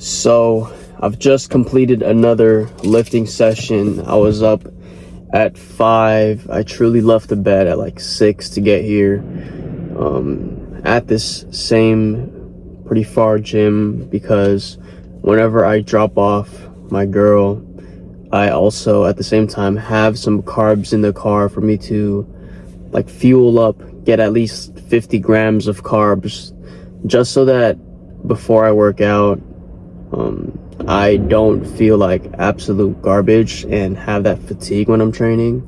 So I've just completed another lifting session. I was up at 5. I truly left the bed at like 6 to get here. At this same pretty far gym, because whenever I drop off my girl, I also at the same time have some carbs in the car for me to like fuel up, get at least 50 grams of carbs, just so that before I work out, I don't feel like absolute garbage and have that fatigue when I'm training.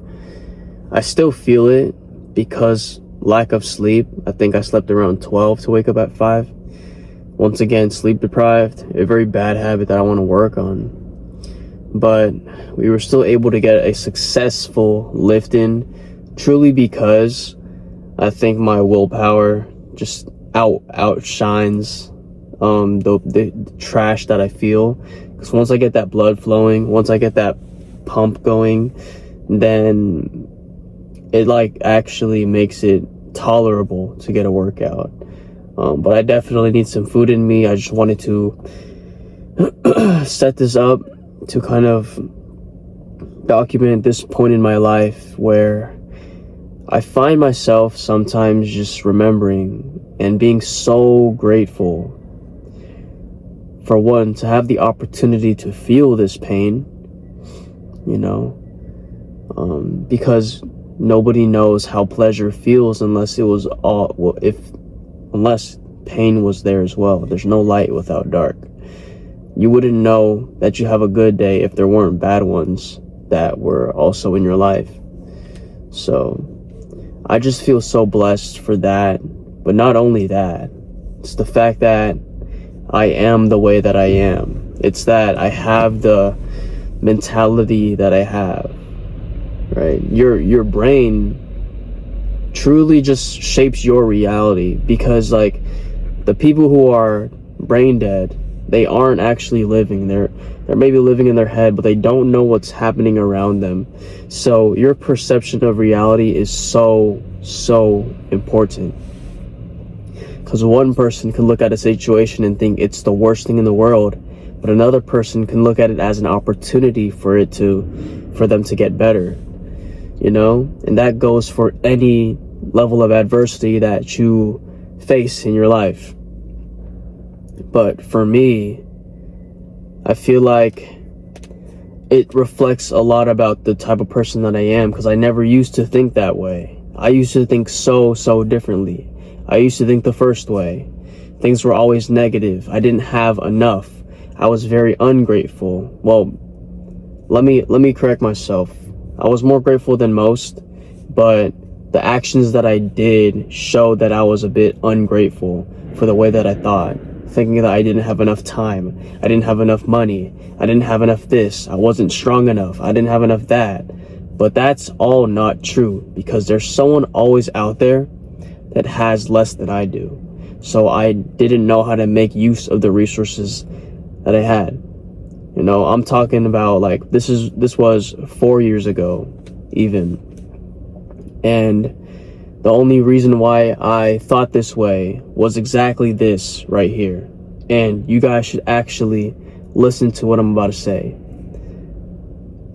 I still feel it because lack of sleep. I think I slept around 12 to wake up at 5. Once again, sleep deprived, a very bad habit that I want to work on. But we were still able to get a successful lift in, truly because I think my willpower just outshines the trash that I feel. Because once I get that blood flowing, once I get that pump going, then it like actually makes it tolerable to get a workout. But I definitely need some food in me. I just wanted to set this up to kind of document this point in my life where I find myself sometimes just remembering and being so grateful for one, to have the opportunity to feel this pain, because nobody knows how pleasure feels unless unless pain was there as well. There's no light without dark. You wouldn't know that you have a good day if there weren't bad ones that were also in your life. So I just feel so blessed for that. But not only that, it's the fact that I am the way that I am. It's that I have the mentality that I have, right? Your brain truly just shapes your reality, because like the people who are brain dead, they aren't actually living. They're maybe living in their head, but they don't know what's happening around them. So your perception of reality is so important. Because one person can look at a situation and think it's the worst thing in the world, but another person can look at it as an opportunity for them to get better, and that goes for any level of adversity that you face in your life. But for me, I feel like it reflects a lot about the type of person that I am, because I never used to think that way. I used to think so differently. I used to think the first way. Things were always negative. I didn't have enough. I was very ungrateful. Well, let me correct myself. I was more grateful than most, but the actions that I did showed that I was a bit ungrateful for the way that I thought, thinking that I didn't have enough time, I didn't have enough money, I didn't have enough this, I wasn't strong enough, I didn't have enough that. But that's all not true, because there's someone always out there that has less than I do. So I didn't know how to make use of the resources that I had. I'm talking about like this was 4 years ago even. And the only reason why I thought this way was exactly this right here. And you guys should actually listen to what I'm about to say.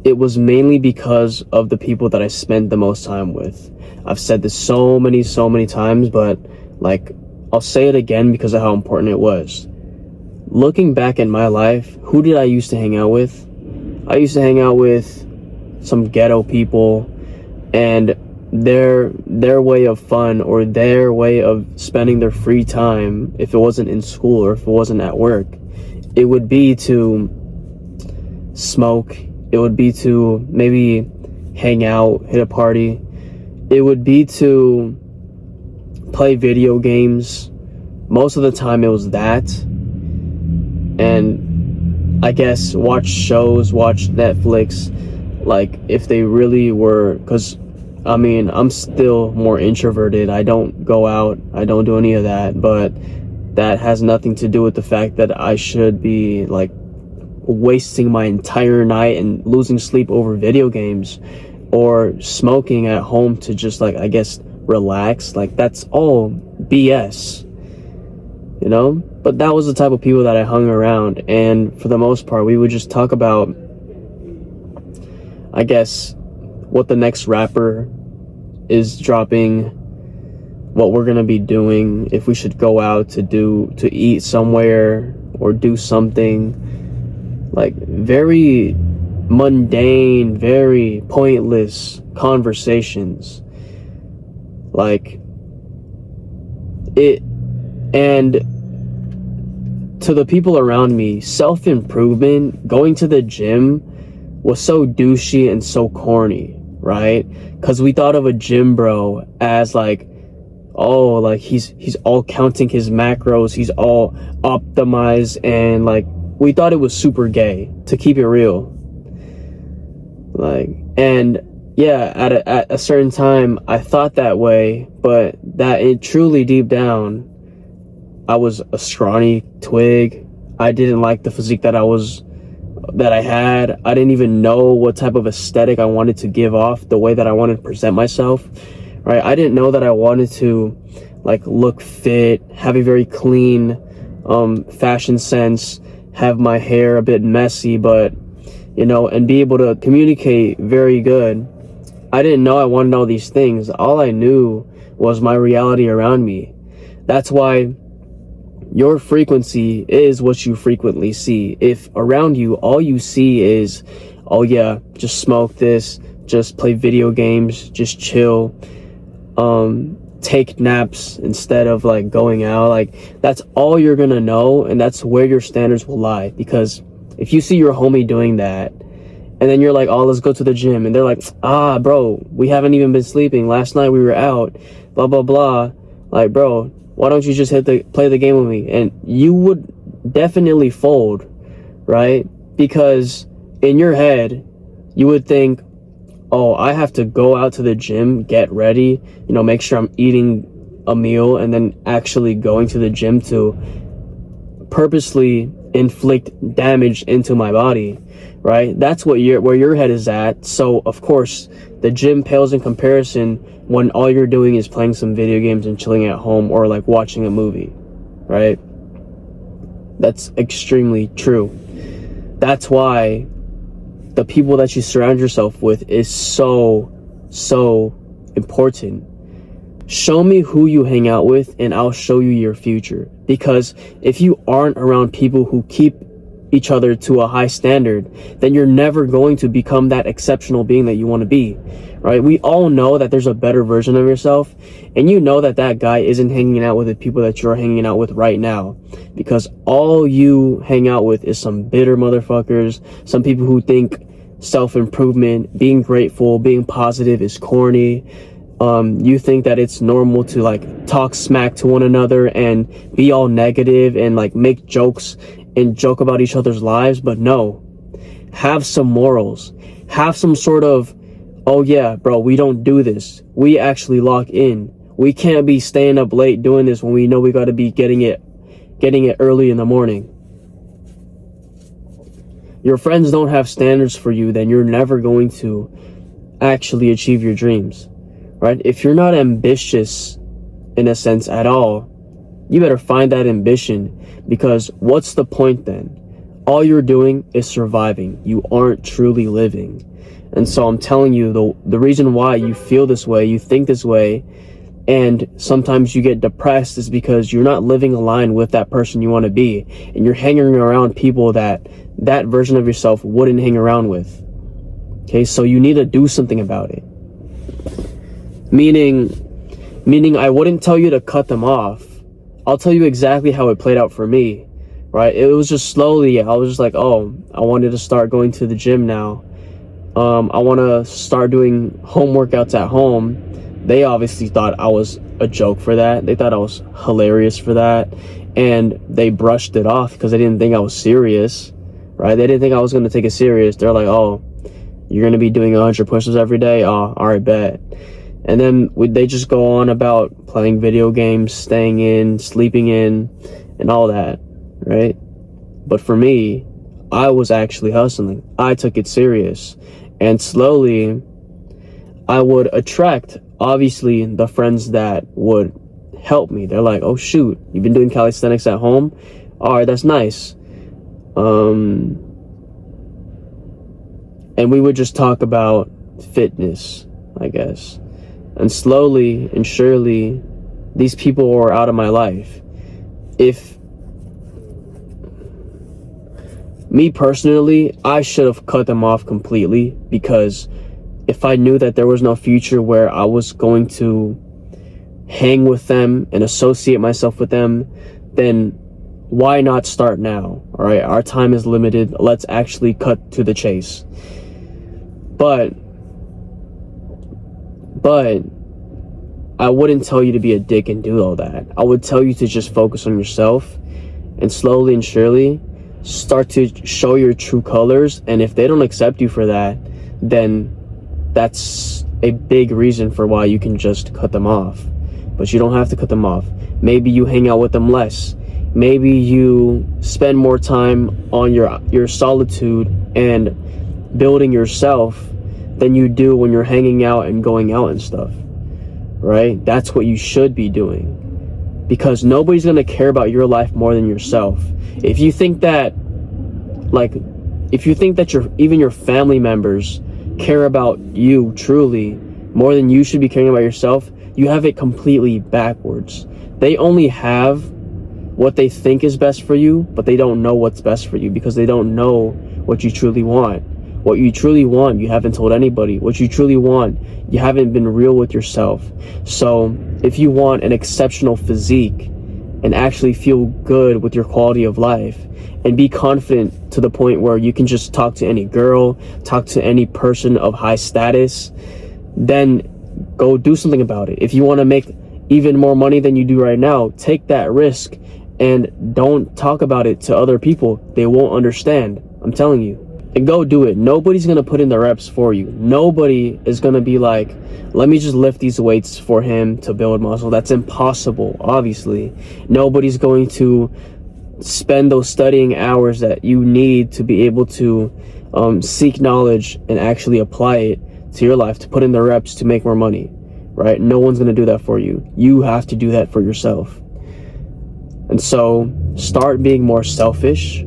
It was mainly because of the people that I spent the most time with. I've said this so many times, but like I'll say it again because of how important it was. Looking back at my life, who did I used to hang out with? I used to hang out with some ghetto people, and their way of fun, or their way of spending their free time, if it wasn't in school or if it wasn't at work, it would be to smoke. It would be to maybe hang out, hit a party. It would be to play video games. Most of the time it was that. And I guess watch shows, watch Netflix, like if they really were, because I'm still more introverted. I don't go out, I don't do any of that, but that has nothing to do with the fact that I should be like wasting my entire night and losing sleep over video games, or smoking at home to just like, I guess, relax. Like that's all BS. you know? But that was the type of people that I hung around, and for the most part, we would just talk about, I guess, what the next rapper is dropping, what we're gonna be doing, if we should go out to eat somewhere or do something. Like, very mundane, very pointless conversations. Like, it, and to the people around me, self-improvement, going to the gym was so douchey and so corny, right? Because we thought of a gym bro as like, oh, like he's all counting his macros, he's all optimized, and like we thought it was super gay, to keep it real. Like, and yeah, at a certain time I thought that way, but that it truly deep down, I was a scrawny twig. I didn't like the physique that I had. I didn't even know what type of aesthetic I wanted to give off, the way that I wanted to present myself, right? I didn't know that I wanted to like look fit, have a very clean fashion sense, have my hair a bit messy, but you know, and be able to communicate very good. I didn't know I wanted all these things. All I knew was my reality around me. That's why your frequency is what you frequently see. If around you all you see is, oh yeah, just smoke this, just play video games, just chill, take naps instead of like going out, like that's all you're gonna know, and that's where your standards will lie. Because if you see your homie doing that, and then you're like, oh, let's go to the gym, and they're like, ah, bro, we haven't even been sleeping, last night we were out, blah blah blah, like, bro, why don't you just play the game with me? And you would definitely fold, right? Because in your head, you would think, oh, I have to go out to the gym, get ready, you know, make sure I'm eating a meal, and then actually going to the gym to purposely inflict damage into my body, right? That's what where your head is at. So of course the gym pales in comparison when all you're doing is playing some video games and chilling at home, or like watching a movie, right? That's extremely true. That's why the people that you surround yourself with is so important. Show me who you hang out with, and I'll show you your future. Because if you aren't around people who keep each other to a high standard, then you're never going to become that exceptional being that you want to be, right? We all know that there's a better version of yourself, and you know that that guy isn't hanging out with the people that you're hanging out with right now, because all you hang out with is some bitter motherfuckers, some people who think self-improvement, being grateful, being positive is corny. You think that it's normal to like talk smack to one another and be all negative and like make jokes and joke about each other's lives, but no, have some morals, have some sort of, oh yeah, bro, we don't do this, we actually lock in, we can't be staying up late doing this when we know we got to be getting it early in the morning. Your friends don't have standards for you, then you're never going to actually achieve your dreams, right? If you're not ambitious in a sense at all, you better find that ambition, because what's the point then? All you're doing is surviving. You aren't truly living. And so I'm telling you, the reason why you feel this way, you think this way, and sometimes you get depressed is because you're not living aligned with that person you want to be, and you're hanging around people that version of yourself wouldn't hang around with. Okay, so you need to do something about it. Meaning I wouldn't tell you to cut them off. I'll tell you exactly how it played out for me, right? It was just slowly, I was just like, oh, I wanted to start going to the gym now. I want to start doing home workouts at home. They obviously thought I was a joke for that. They thought I was hilarious for that. And they brushed it off because they didn't think I was serious, right? They didn't think I was going to take it serious. They're like, oh, you're going to be doing 100 push-ups every day? Oh, all right, bet. And then they just go on about playing video games, staying in, sleeping in, and all that, right? But for me, I was actually hustling. I took it serious. And slowly, I would attract, obviously, the friends that would help me. They're like, oh shoot, you've been doing calisthenics at home? All right, that's nice. And we would just talk about fitness, I guess. And slowly and surely, these people were out of my life. If me personally, I should have cut them off completely, because if I knew that there was no future where I was going to hang with them and associate myself with them, then why not start now? All right, our time is limited. Let's actually cut to the chase. But I wouldn't tell you to be a dick and do all that. I would tell you to just focus on yourself, and slowly and surely start to show your true colors. And if they don't accept you for that, then that's a big reason for why you can just cut them off. But you don't have to cut them off. Maybe you hang out with them less. Maybe you spend more time on your solitude and building yourself than you do when you're hanging out and going out and stuff, right? That's what you should be doing, because nobody's going to care about your life more than yourself. If you think that even your family members care about you truly more than you should be caring about yourself, you have it completely backwards. They only have what they think is best for you, but they don't know what's best for you, because they don't know what you truly want. What you truly want, you haven't told anybody. What you truly want, you haven't been real with yourself. So if you want an exceptional physique and actually feel good with your quality of life and be confident to the point where you can just talk to any girl, talk to any person of high status, then go do something about it. If you want to make even more money than you do right now, take that risk and don't talk about it to other people. They won't understand. I'm telling you. And go do it. Nobody's going to put in the reps for you. Nobody is going to be like, let me just lift these weights for him to build muscle. That's impossible, obviously. Nobody's going to spend those studying hours that you need to be able to seek knowledge and actually apply it to your life, to put in the reps to make more money, right? No one's going to do that for you. You have to do that for yourself. And so start being more selfish.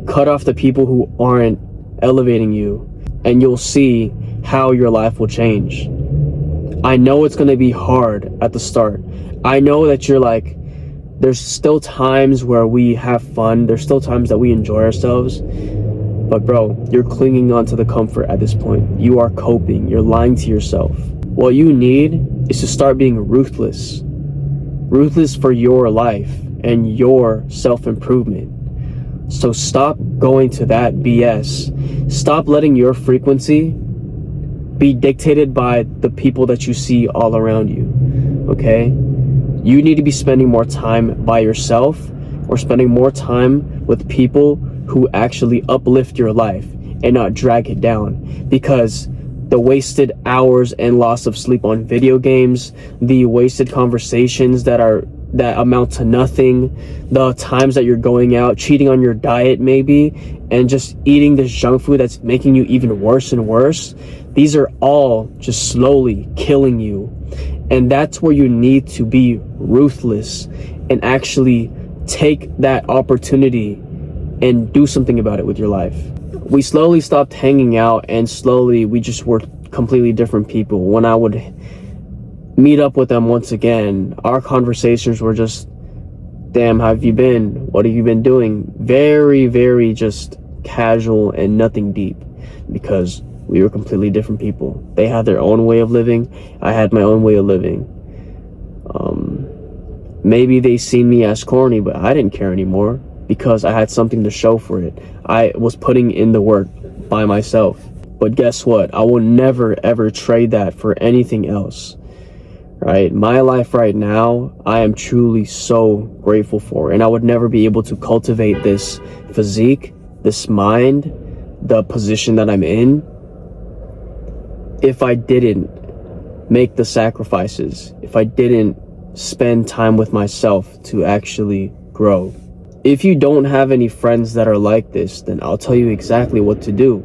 Cut off the people who aren't elevating you, and you'll see how your life will change. I know it's going to be hard at the start. I know that you're like, there's still times where we have fun. There's still times that we enjoy ourselves. But bro, you're clinging on to the comfort at this point. You are coping. You're lying to yourself. What you need is to start being ruthless. Ruthless for your life and your self-improvement. So stop going to that BS. Stop letting your frequency be dictated by the people that you see all around you, okay? You need to be spending more time by yourself, or spending more time with people who actually uplift your life and not drag it down. Because the wasted hours and loss of sleep on video games, the wasted conversations that amount to nothing, the times that you're going out, cheating on your diet maybe, and just eating this junk food that's making you even worse and worse, these are all just slowly killing you. And that's where you need to be ruthless and actually take that opportunity and do something about it with your life. We slowly stopped hanging out, and slowly we just were completely different people. When I would meet up with them once again, our conversations were just, damn, how have you been? What have you been doing? Very, very just casual and nothing deep, because we were completely different people. They had their own way of living. I had my own way of living. Maybe they seen me as corny, but I didn't care anymore, because I had something to show for it. I was putting in the work by myself. But guess what? I will never ever trade that for anything else. Right? My life right now, I am truly so grateful for, and I would never be able to cultivate this physique, this mind, the position that I'm in, if I didn't make the sacrifices, if I didn't spend time with myself to actually grow. If you don't have any friends that are like this, then I'll tell you exactly what to do.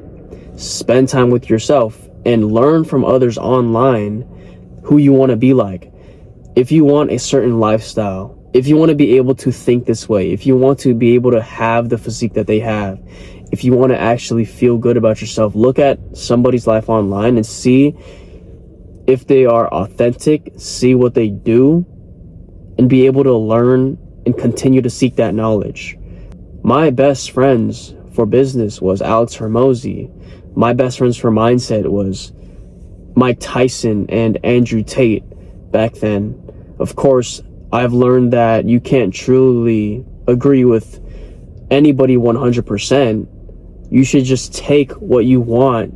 Spend time with yourself and learn from others online who you want to be like. If you want a certain lifestyle, if you want to be able to think this way, if you want to be able to have the physique that they have, if you want to actually feel good about yourself, look at somebody's life online and see if they are authentic, see what they do, and be able to learn and continue to seek that knowledge. My best friends for business was Alex Hormozy. My best friends for mindset was Mike Tyson and Andrew Tate back then. Of course, I've learned that you can't truly agree with anybody 100%. You should just take what you want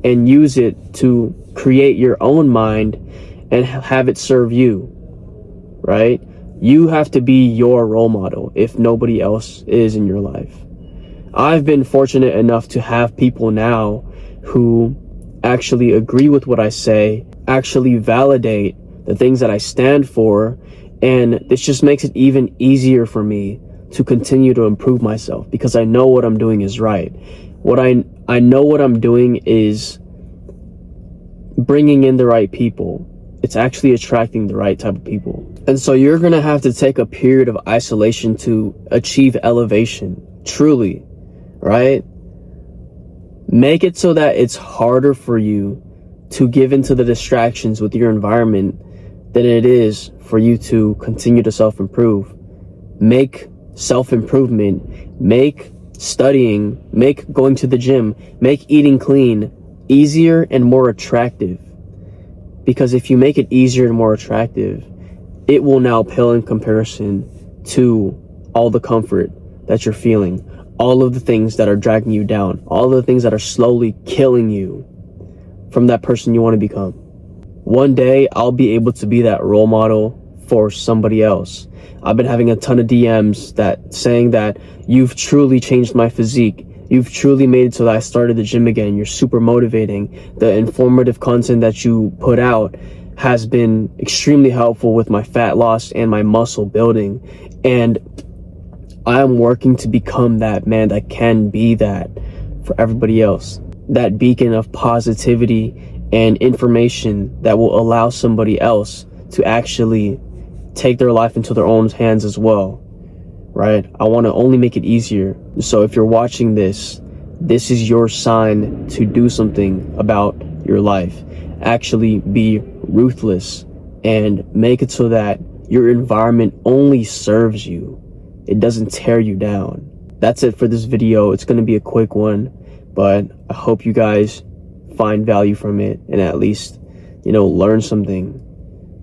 and use it to create your own mind and have it serve you, right? You have to be your role model if nobody else is in your life. I've been fortunate enough to have people now who actually agree with what I say, actually validate the things that I stand for, and this just makes it even easier for me to continue to improve myself because I know what I'm doing is right. I know what I'm doing is bringing in the right people. It's actually attracting the right type of people. And so you're going to have to take a period of isolation to achieve elevation, truly, right? Make it so that it's harder for you to give into the distractions with your environment than it is for you to continue to self-improve. Make self-improvement, make studying, make going to the gym, make eating clean easier and more attractive. Because if you make it easier and more attractive, it will now pale in comparison to all the comfort that you're feeling, all of the things that are dragging you down, all of the things that are slowly killing you from that person you want to become. One day, I'll be able to be that role model for somebody else. I've been having a ton of DMs that saying that you've truly changed my physique. You've truly made it so that I started the gym again. You're super motivating. The informative content that you put out has been extremely helpful with my fat loss and my muscle building. And I'm working to become that man that can be that for everybody else. That beacon of positivity and information that will allow somebody else to actually take their life into their own hands as well, right? I want to only make it easier. So if you're watching this, this is your sign to do something about your life. Actually be ruthless and make it so that your environment only serves you. It doesn't tear you down. That's it for this video. It's going to be a quick one, but I hope you guys find value from it and at least, learn something.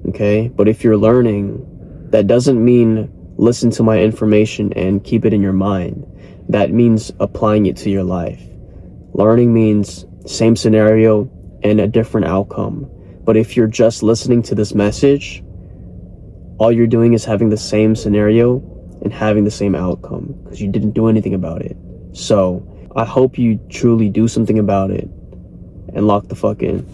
Okay? But if you're learning, that doesn't mean listen to my information and keep it in your mind. That means applying it to your life. Learning means same scenario and a different outcome. But if you're just listening to this message, all you're doing is having the same scenario and having the same outcome because you didn't do anything about it. So I hope you truly do something about it and lock the fuck in.